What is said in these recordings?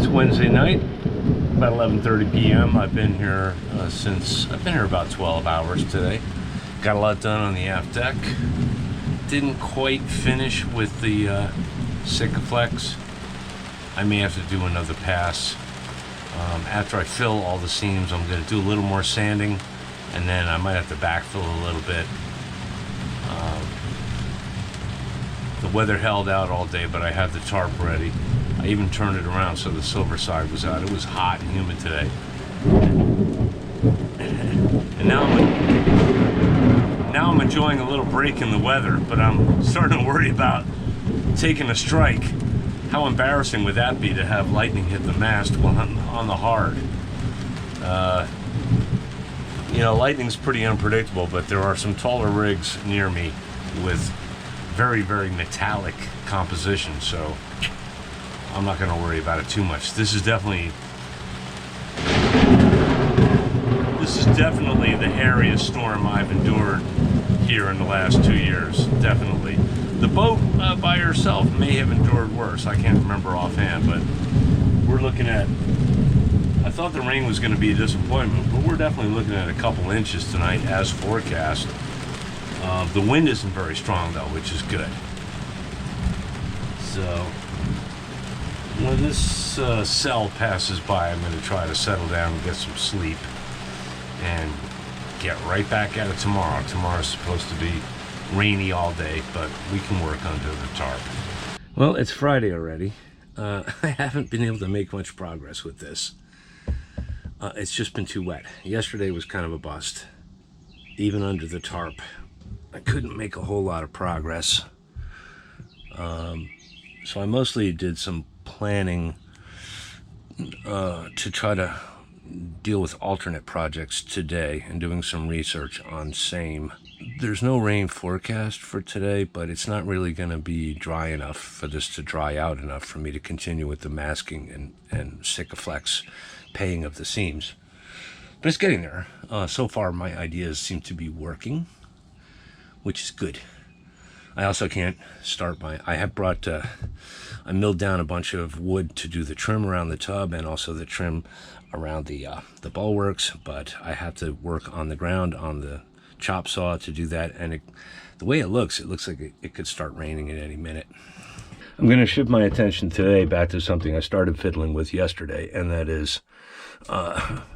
It's Wednesday night, about 11:30 p.m. I've been here about 12 hours today. Got a lot done on the aft deck. Didn't quite finish with the Sikaflex. I may have to do another pass. After I fill all the seams, I'm going to do a little more sanding, and then I might have to backfill a little bit. The weather held out all day, but I had the tarp ready. I even turned it around so the silver side was out. It was hot and humid today. And now I'm enjoying a little break in the weather, but I'm starting to worry about taking a strike. How embarrassing would that be to have lightning hit the mast while on the hard? You know, lightning's pretty unpredictable, but there are some taller rigs near me with very, very metallic composition, so I'm not going to worry about it too much. This is definitely the hairiest storm I've endured here in the last 2 years. Definitely. The boat by herself may have endured worse. I can't remember offhand, but we're looking at, I thought the rain was going to be a disappointment, but we're definitely looking at a couple inches tonight as forecast. The wind isn't very strong though, which is good. So when this cell passes by, I'm going to try to settle down and get some sleep and get right back at it tomorrow. Tomorrow's supposed to be rainy all day, but we can work under the tarp. Well, it's Friday already. I haven't been able to make much progress with this. It's just been too wet. Yesterday was kind of a bust. Even under the tarp, I couldn't make a whole lot of progress. So I mostly did some planning to try to deal with alternate projects today and doing some research on same. There's no rain forecast for today, but it's not really going to be dry enough for this to dry out enough for me to continue with the masking and Sikaflex paying of the seams. But it's getting there. So far, my ideas seem to be working, which is good. I also can't start I have brought, I milled down a bunch of wood to do the trim around the tub and also the trim around the bulwarks, but I have to work on the ground on the chop saw to do that, and the way it looks like it could start raining at any minute. I'm going to shift my attention today back to something I started fiddling with yesterday, and that is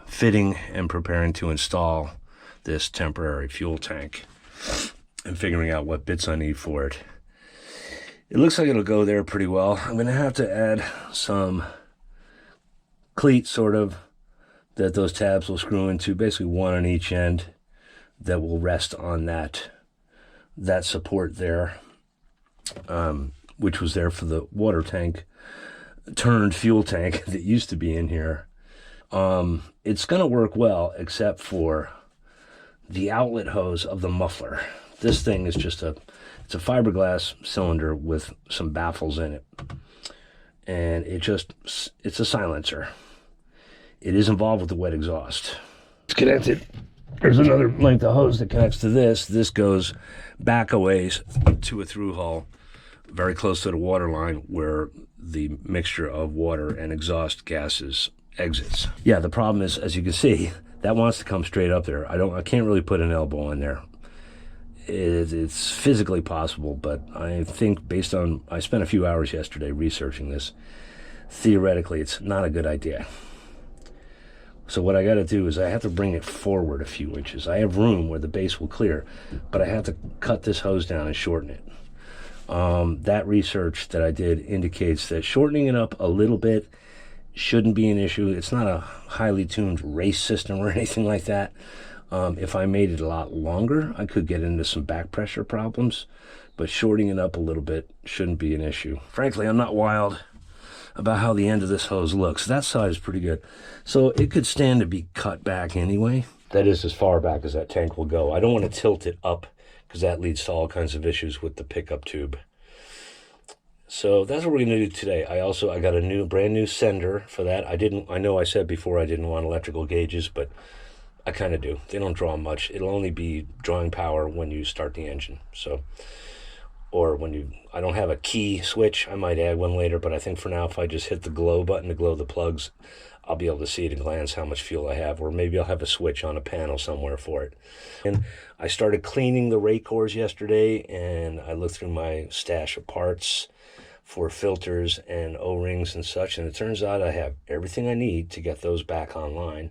fitting and preparing to install this temporary fuel tank and figuring out what bits I need for it. It looks like it'll go there pretty well. I'm going to have to add some cleats, sort of, that those tabs will screw into, basically one on each end, that will rest on that support there, which was there for the water tank turned fuel tank that used to be in here. It's going to work well, except for the outlet hose of the muffler. This thing is just it's a fiberglass cylinder with some baffles in it, and it's a silencer. It is involved with the wet exhaust. It's connected. There's another length of hose that connects to this. This goes back a ways to a through hull very close to the water line where the mixture of water and exhaust gases exits. Yeah, the problem is, as you can see, that wants to come straight up there. I can't really put an elbow in there. It's physically possible, but I think based on, I spent a few hours yesterday researching this, theoretically it's not a good idea. So what I got to do is I have to bring it forward a few inches. I have room where the base will clear, but I have to cut this hose down and shorten it. That research that I did indicates that shortening it up a little bit shouldn't be an issue. It's not a highly tuned race system or anything like that. If I made it a lot longer, I could get into some back pressure problems, but shortening it up a little bit shouldn't be an issue. Frankly, I'm not wild about how the end of this hose looks. That side is pretty good. So it could stand to be cut back anyway. That is as far back as that tank will go. I don't want to tilt it up because that leads to all kinds of issues with the pickup tube. So that's what we're going to do today. I got a brand new sender for that. I know I said before I didn't want electrical gauges, but I kind of do. They don't draw much. It'll only be drawing power when you start the engine. So or I don't have a key switch. I might add one later, but I think for now, if I just hit the glow button to glow the plugs, I'll be able to see at a glance how much fuel I have, or maybe I'll have a switch on a panel somewhere for it. And I started cleaning the rate cores yesterday, and I looked through my stash of parts for filters and O-rings and such, and it turns out I have everything I need to get those back online.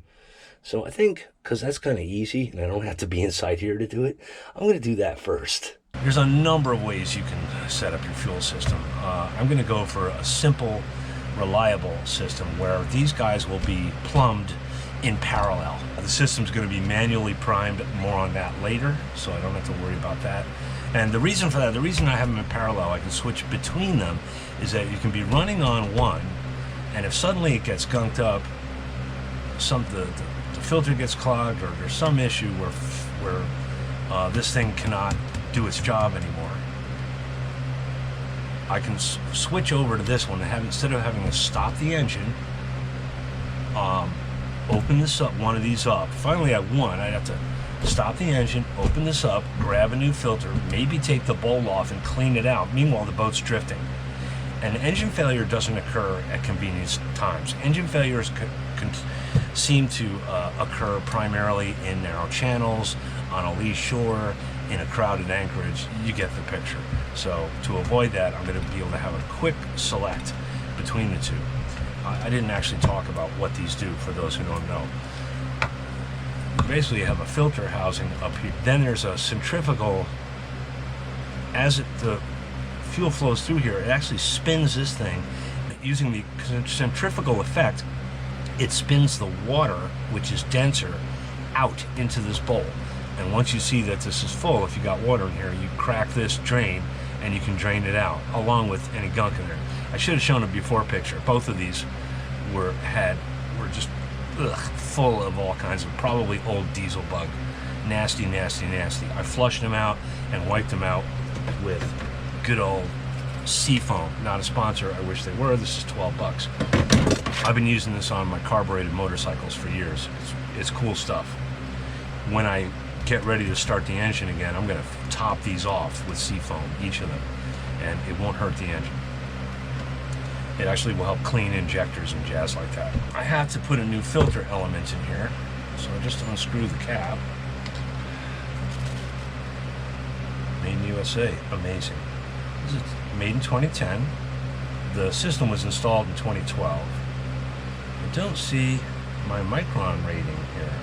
So I think, because that's kind of easy, and I don't have to be inside here to do it, I'm going to do that first. There's a number of ways you can set up your fuel system. I'm going to go for a simple, reliable system where these guys will be plumbed in parallel. The system's going to be manually primed, more on that later, so I don't have to worry about that. And the reason for that, the reason I have them in parallel, I can switch between them, is that you can be running on one, and if suddenly it gets gunked up, the filter gets clogged, or there's some issue where this thing cannot do its job anymore, I can switch over to this one and instead of having to stop the engine, open this up, one of these up. If I only have one, I'd have to stop the engine, open this up, grab a new filter, maybe take the bowl off and clean it out. Meanwhile, the boat's drifting. And engine failure doesn't occur at convenient times. Engine failures seem to occur primarily in narrow channels, on a lee shore, in a crowded anchorage. You get the picture. So to avoid that, I'm going to be able to have a quick select between the two. I didn't actually talk about what these do for those who don't know. Basically, you have a filter housing up here. Then there's a centrifugal. As the fuel flows through here, it actually spins this thing. Using the centrifugal effect, it spins the water, which is denser, out into this bowl. And once you see that this is full, if you got water in here, you crack this drain and you can drain it out, along with any gunk in there. I should have shown a before picture. Both of these were just full of all kinds of probably old diesel bug. Nasty, nasty, nasty. I flushed them out and wiped them out with good old Seafoam. Not a sponsor, I wish they were. This is 12 bucks. I've been using this on my carbureted motorcycles for years. It's cool stuff. When I get ready to start the engine again, I'm going to top these off with Seafoam, each of them, and it won't hurt the engine. It actually will help clean injectors and jazz like that. I have to put a new filter element in here, so I just unscrew the cap. Made in USA, amazing. This is made in 2010. The system was installed in 2012. I don't see my micron rating here.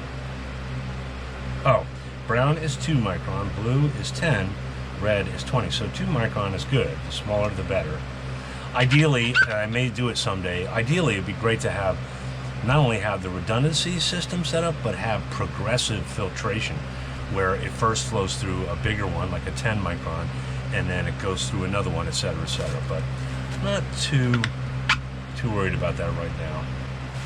Oh, brown is 2 micron, blue is 10, red is 20. So 2 micron is good. The smaller the better. Ideally, and I may do it someday, ideally it'd be great to have, not only have the redundancy system set up, but have progressive filtration, where it first flows through a bigger one, like a 10 micron, and then it goes through another one, etc., etc. But not too worried about that right now.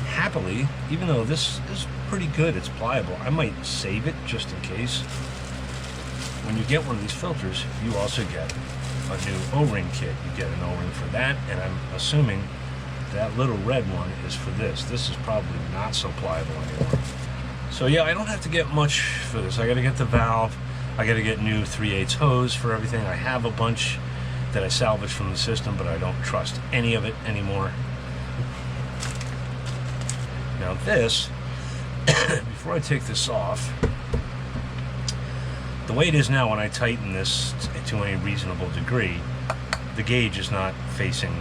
Happily, even though this is pretty good, it's pliable, I might save it just in case. When you get one of these filters, you also get a new O-ring kit. You get an O-ring for that, and I'm assuming that little red one is for this. This is probably not so pliable anymore. So yeah, I don't have to get much for this. I gotta get the valve, I gotta get new 3/8 hose for everything. I have a bunch that I salvaged from the system, but I don't trust any of it anymore. Now this, before I take this off, the way it is now, when I tighten this to any reasonable degree, the gauge is not facing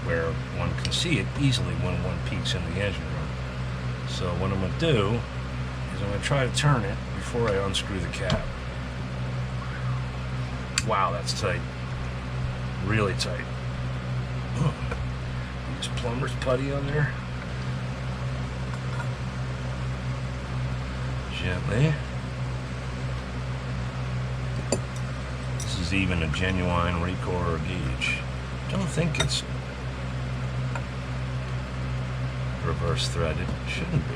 where one can see it easily when one peeks in the engine room. So what I'm going to do is I'm going to try to turn it before I unscrew the cap. Wow, that's tight. Really tight. Use plumber's putty on there. Gently. This is even a genuine Recore gauge. Don't think it's reverse threaded. It shouldn't be.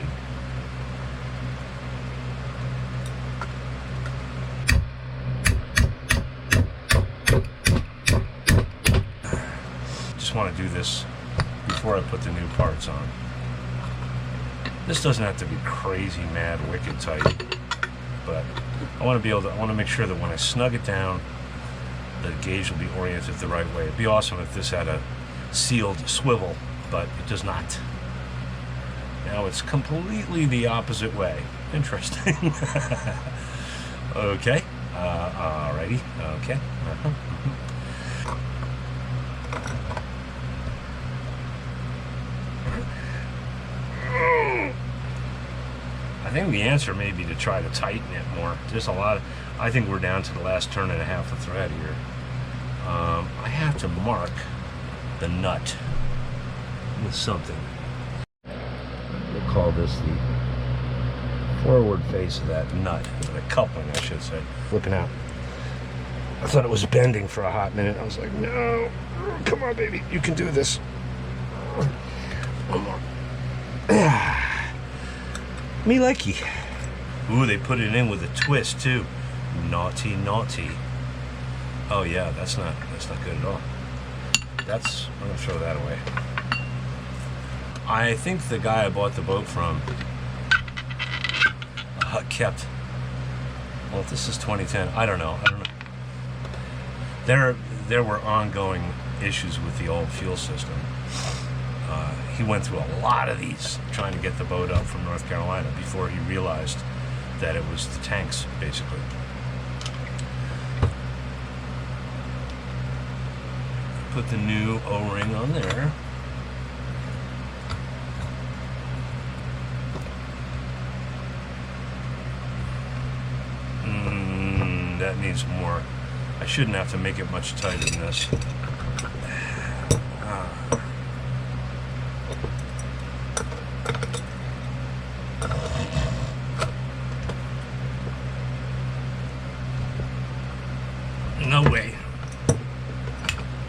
Just want to do this before I put the new parts on. This doesn't have to be crazy, mad, wicked tight, but I want to be able to, I want to make sure that when I snug it down, the gauge will be oriented the right way. It'd be awesome if this had a sealed swivel, but it does not. Now it's completely the opposite way. Interesting. Okay. Alrighty. Okay. I think the answer may be to try to tighten it more. There's a lot of, I think we're down to the last turn and a half of thread here. I have to mark the nut with something. We'll call this the forward face of that nut, the coupling, I should say. Flipping out. I thought it was bending for a hot minute. I was like, no, come on, baby, you can do this. One more. Me likey. Ooh, they put it in with a twist too. Naughty, naughty. Oh yeah, that's not good at all. I'm gonna throw that away. I think the guy I bought the boat from kept. Well, if this is 2010, I don't know. There were ongoing issues with the old fuel system. He went through a lot of these trying to get the boat up from North Carolina before he realized that it was the tanks, basically. Put the new O-ring on there. That needs more. I shouldn't have to make it much tighter than this. No way.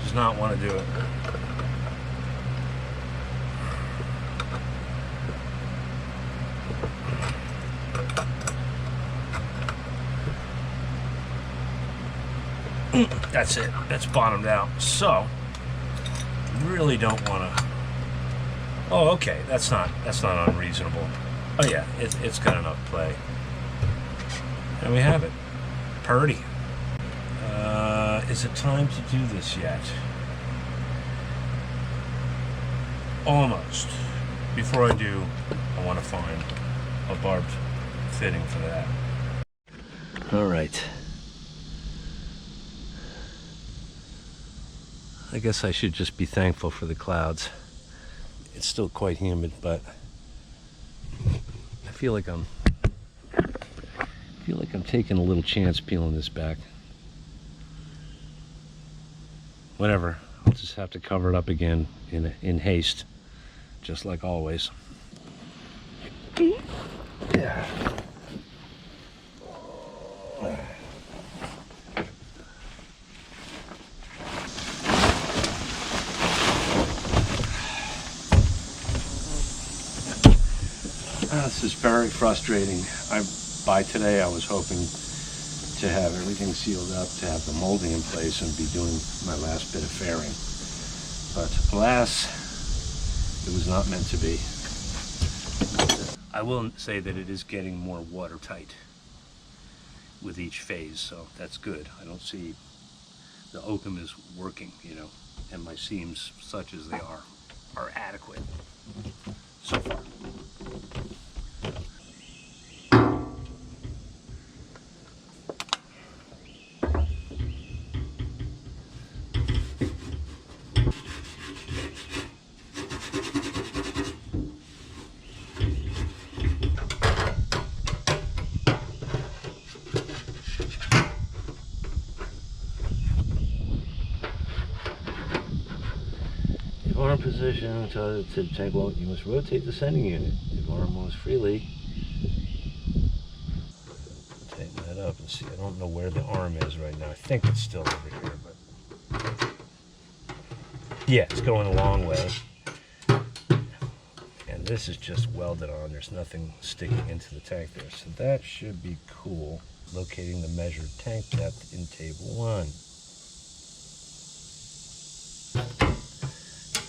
Does not want to do it. That's it. That's bottomed out. So, really don't want to. Oh, okay. That's not unreasonable. Oh yeah, it's got enough play. And we have it. Purdy. Is it time to do this yet? Almost. Before I do, I want to find a barbed fitting for that. All right. I guess I should just be thankful for the clouds. It's still quite humid, but I feel like I'm taking a little chance peeling this back. Whatever, I'll just have to cover it up again in haste, just like always. Yeah. This is very frustrating. By today I was hoping to have everything sealed up, to have the molding in place and be doing my last bit of fairing. But alas, it was not meant to be. I will say that it is getting more watertight with each phase, so that's good. I don't see the oakum is working, you know, and my seams, such as they are adequate so far. Arm position to the tank won't. You must rotate the sending unit. If arm moves freely, tighten that up and see. I don't know where the arm is right now. I think it's still over here, but yeah, it's going a long way. And this is just welded on. There's nothing sticking into the tank there, so that should be cool. Locating the measured tank depth in table 1.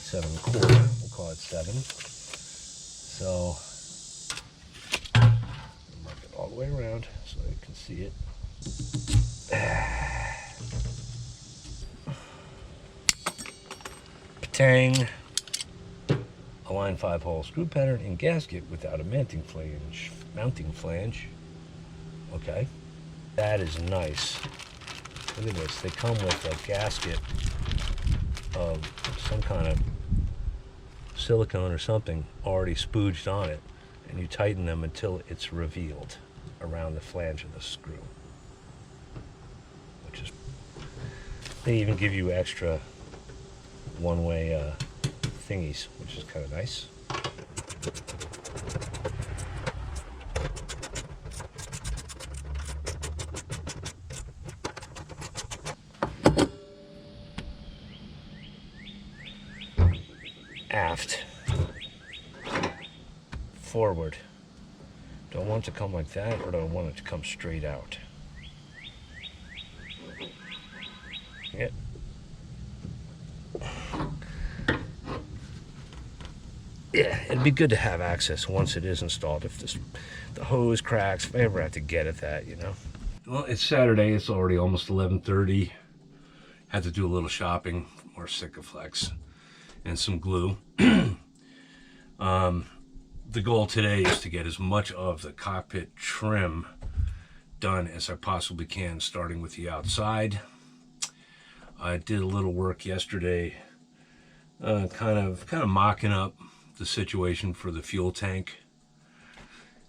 7¼ we'll call it 7. So mark it all the way around so you can see it. Tang. Align 5-hole screw pattern and gasket without a mounting flange. Okay. That is nice. Look at this. They come with a gasket of some kind of silicone or something already spooged on it, and you tighten them until it's revealed around the flange of the screw. Which is, they even give you extra one-way thingies, which is kind of nice. Aft. Forward. Do I want it to come like that, or do I want it to come straight out? Yep. Yeah, it'd be good to have access once it is installed. If the hose cracks, if I ever have to get at that, you know. Well, it's Saturday. It's already almost 11:30. Had to do a little shopping, more Sikaflex and some glue. The goal today is to get as much of the cockpit trim done as I possibly can, starting with the outside. I did a little work yesterday, kind of mocking up the situation for the fuel tank.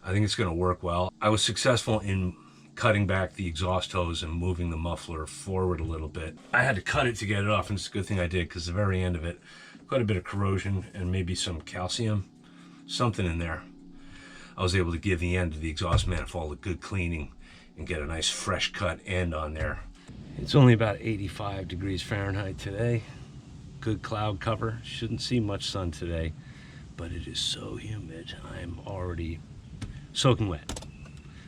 I think it's going to work well. I was successful in cutting back the exhaust hose and moving the muffler forward a little bit. I had to cut it to get it off, and it's a good thing I did, because the very end of it, quite a bit of corrosion and maybe some calcium, something in there. I was able to give the end of the exhaust manifold a good cleaning and get a nice fresh cut end on there. It's only about 85 degrees Fahrenheit today. Good cloud cover. Shouldn't see much sun today, but it is so humid. I'm already soaking wet.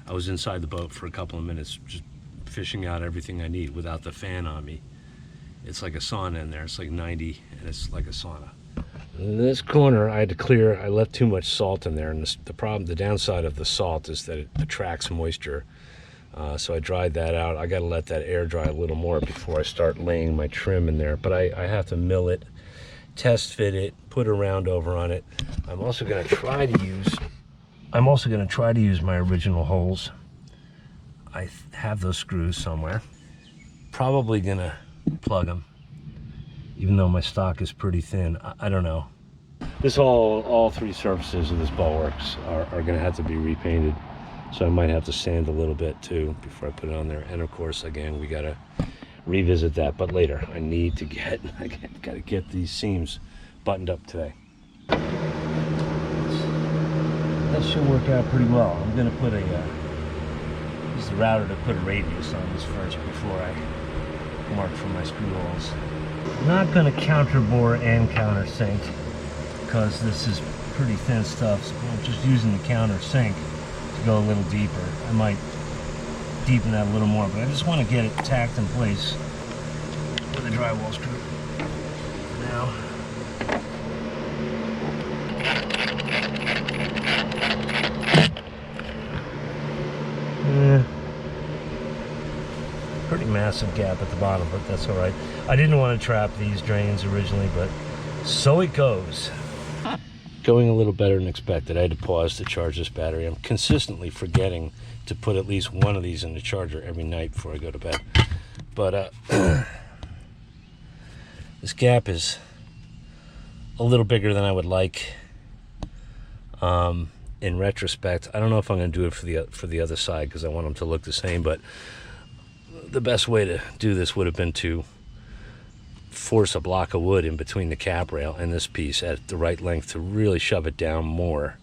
I was inside the boat for a couple of minutes just fishing out everything I need without the fan on me. It's like a sauna in there. It's like 90 and it's like a sauna. In this corner I had to clear. I left too much salt in there, and the downside of the salt is that it attracts moisture. So I dried that out. I got to let that air dry a little more before I start laying my trim in there. But I have to mill it, test fit it, put a round over on it. I'm also going to try to use my original holes. I have those screws somewhere. Probably going to plug them, even though my stock is pretty thin. I don't know. All three surfaces of this bulwarks are going to have to be repainted. So I might have to sand a little bit too before I put it on there. And of course, again, we got to revisit that, but later. I got to get these seams buttoned up today. That should work out pretty well. I'm going to put use the router to put a radius on this first before I mark for my screw holes. I'm not going to counterbore and countersink, because this is pretty thin stuff. So I'm just using the countersink to go a little deeper. I might deepen that a little more, but I just want to get it tacked in place with a drywall screw for now. Pretty massive gap at the bottom, but that's all right. I didn't want to trap these drains originally, but so it goes. Going a little better than expected. I had to pause to charge this battery. I'm consistently forgetting to put at least one of these in the charger every night before I go to bed. But this gap is a little bigger than I would like. In retrospect, I don't know if I'm going to do it for the other side, because I want them to look the same, but the best way to do this would have been to force a block of wood in between the cap rail and this piece at the right length to really shove it down more.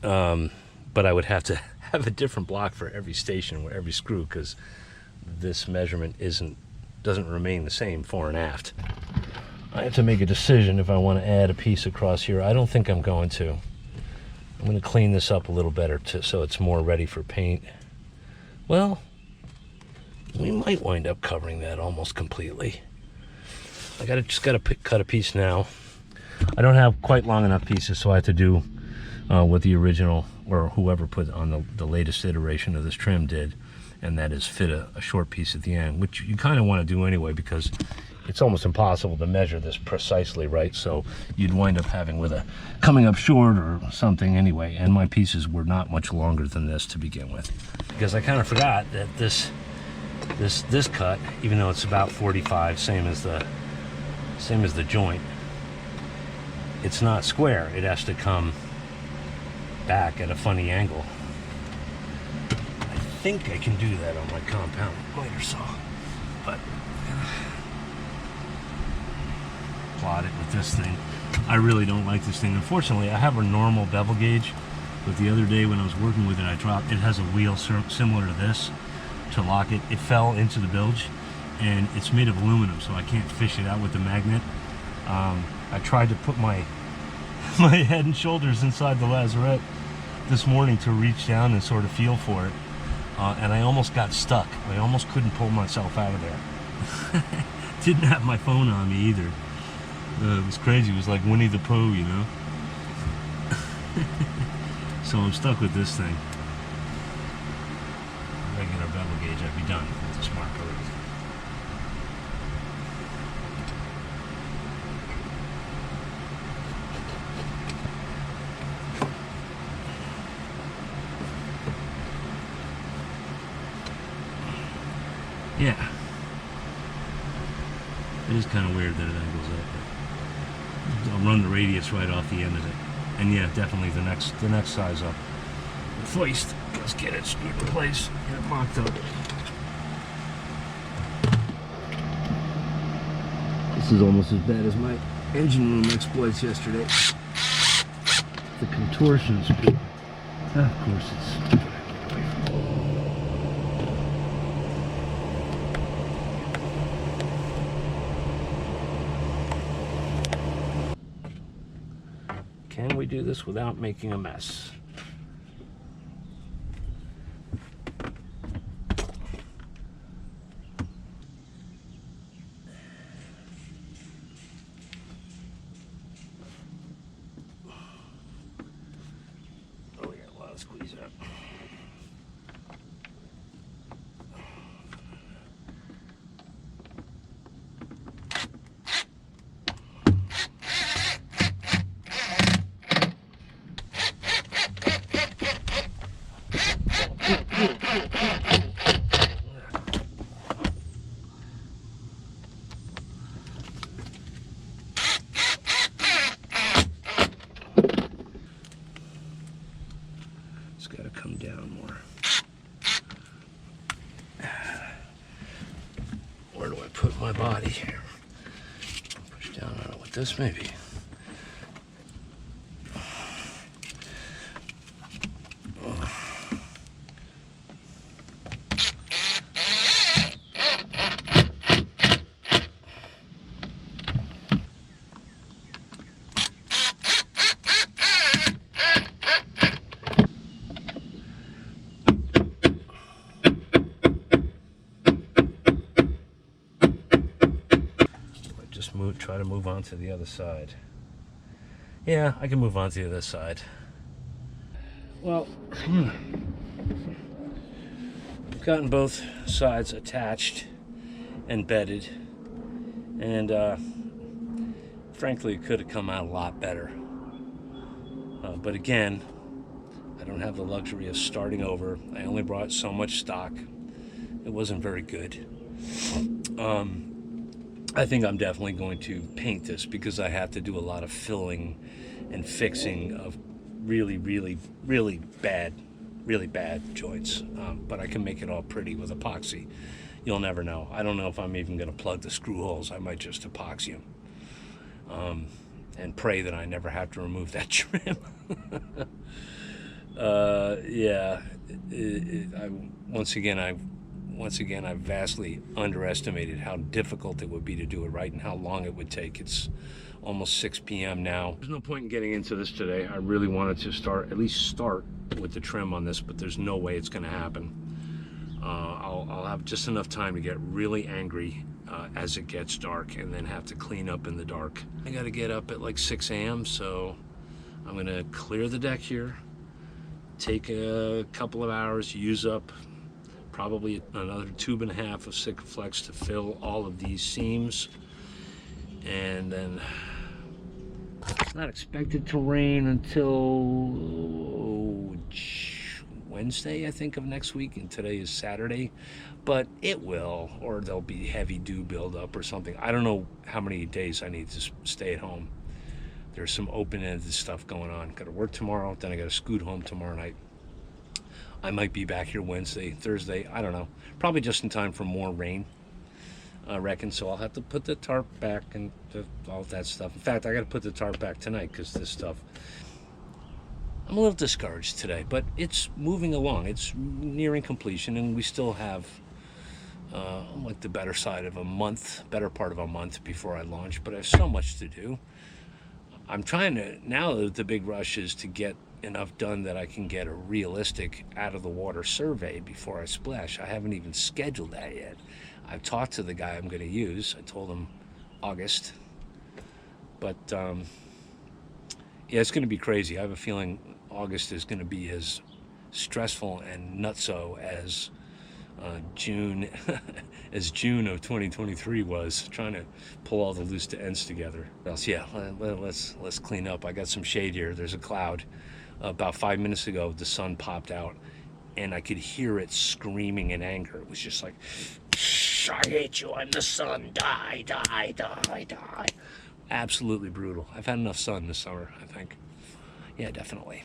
But I would have to have a different block for every station or every screw, because this measurement doesn't remain the same fore and aft. I have to make a decision if I want to add a piece across here. I don't think I'm going to. I'm going to clean this up a little better so it's more ready for paint. Well, we might wind up covering that almost completely. I just got to cut a piece now. I don't have quite long enough pieces, so I have to do what the original, or whoever put on the latest iteration of this trim did, and that is fit a short piece at the end, which you kind of want to do anyway, because it's almost impossible to measure this precisely, right? So you'd wind up having with a coming up short or something anyway. And my pieces were not much longer than this to begin with, because I kind of forgot that this cut, even though it's about 45, same as the joint, it's not square. It has to come back at a funny angle. I think I can do that on my compound miter saw, but plot it with this thing. I really don't like this thing. Unfortunately, I have a normal bevel gauge, but the other day when I was working with it, I dropped, it has a wheel similar to this to lock it. It fell into the bilge, and it's made of aluminum, so I can't fish it out with the magnet. I tried to put my head and shoulders inside the lazarette this morning to reach down and sort of feel for it, and I almost got stuck. I almost couldn't pull myself out of there. Didn't have my phone on me either. It was crazy. It was like Winnie the Pooh, you know. So I'm stuck with this thing. Regular bevel gauge, I'd be done with this marker. Yeah, it is kind of weird that it angles up. I'll run the radius right off the end of it, and yeah, definitely the next size up. First, let's get it screwed in place, get it mocked up. This is almost as bad as my engine room exploits yesterday. The contortion speed. Of course, it's. Can we do this without making a mess? Oh, we got a lot of squeeze out. It's got to come down more. Where do I put my body here? Push down on it with this, maybe. Try to move on to the other side. Yeah, I can move on to the other side. Well, I've gotten both sides attached and bedded, and frankly, it could have come out a lot better. But again, I don't have the luxury of starting over. I only brought so much stock. It wasn't very good. I think I'm definitely going to paint this because I have to do a lot of filling and fixing of really bad joints. But I can make it all pretty with epoxy. You'll never know. I don't know if I'm even going to plug the screw holes. I might just epoxy them and pray that I never have to remove that trim. Yeah. Once again, I vastly underestimated how difficult it would be to do it right and how long it would take. It's almost 6 p.m. now. There's no point in getting into this today. I really wanted to at least start with the trim on this, but there's no way it's going to happen. I'll have just enough time to get really angry as it gets dark and then have to clean up in the dark. I got to get up at like 6 a.m., so I'm going to clear the deck here, take a couple of hours, use up probably another 1.5 tubes of Sikaflex to fill all of these seams, And then it's not expected to rain until Wednesday, I think, of next week, and today is Saturday. But it will, or there'll be heavy dew buildup or something. I don't know how many days I need to stay at home. There's some open-ended stuff going on. Got to work tomorrow, then I got to scoot home tomorrow night. I might be back here Wednesday, Thursday, I don't know. Probably just in time for more rain, I reckon. So I'll have to put the tarp back and all that stuff. In fact, I got to put the tarp back tonight because this stuff, I'm a little discouraged today, but it's moving along. It's nearing completion, and we still have like the better part of a month before I launch, but I have so much to do. I'm trying to, now the big rush is to get enough done that I can get a realistic out of the water survey before I splash. I haven't even scheduled that yet. I've talked to the guy I'm going to use. I told him August, but yeah, it's going to be crazy. I have a feeling August is going to be as stressful and nutso as June as June of 2023 was, trying to pull all the loose ends together. Else, yeah, let's clean up. I got some shade here. There's a cloud. About 5 minutes ago, the sun popped out, and I could hear it screaming in anger. It was just like, "Shh, I hate you, I'm the sun, die, die, die, die." Absolutely brutal. I've had enough sun this summer, I think. Yeah, definitely.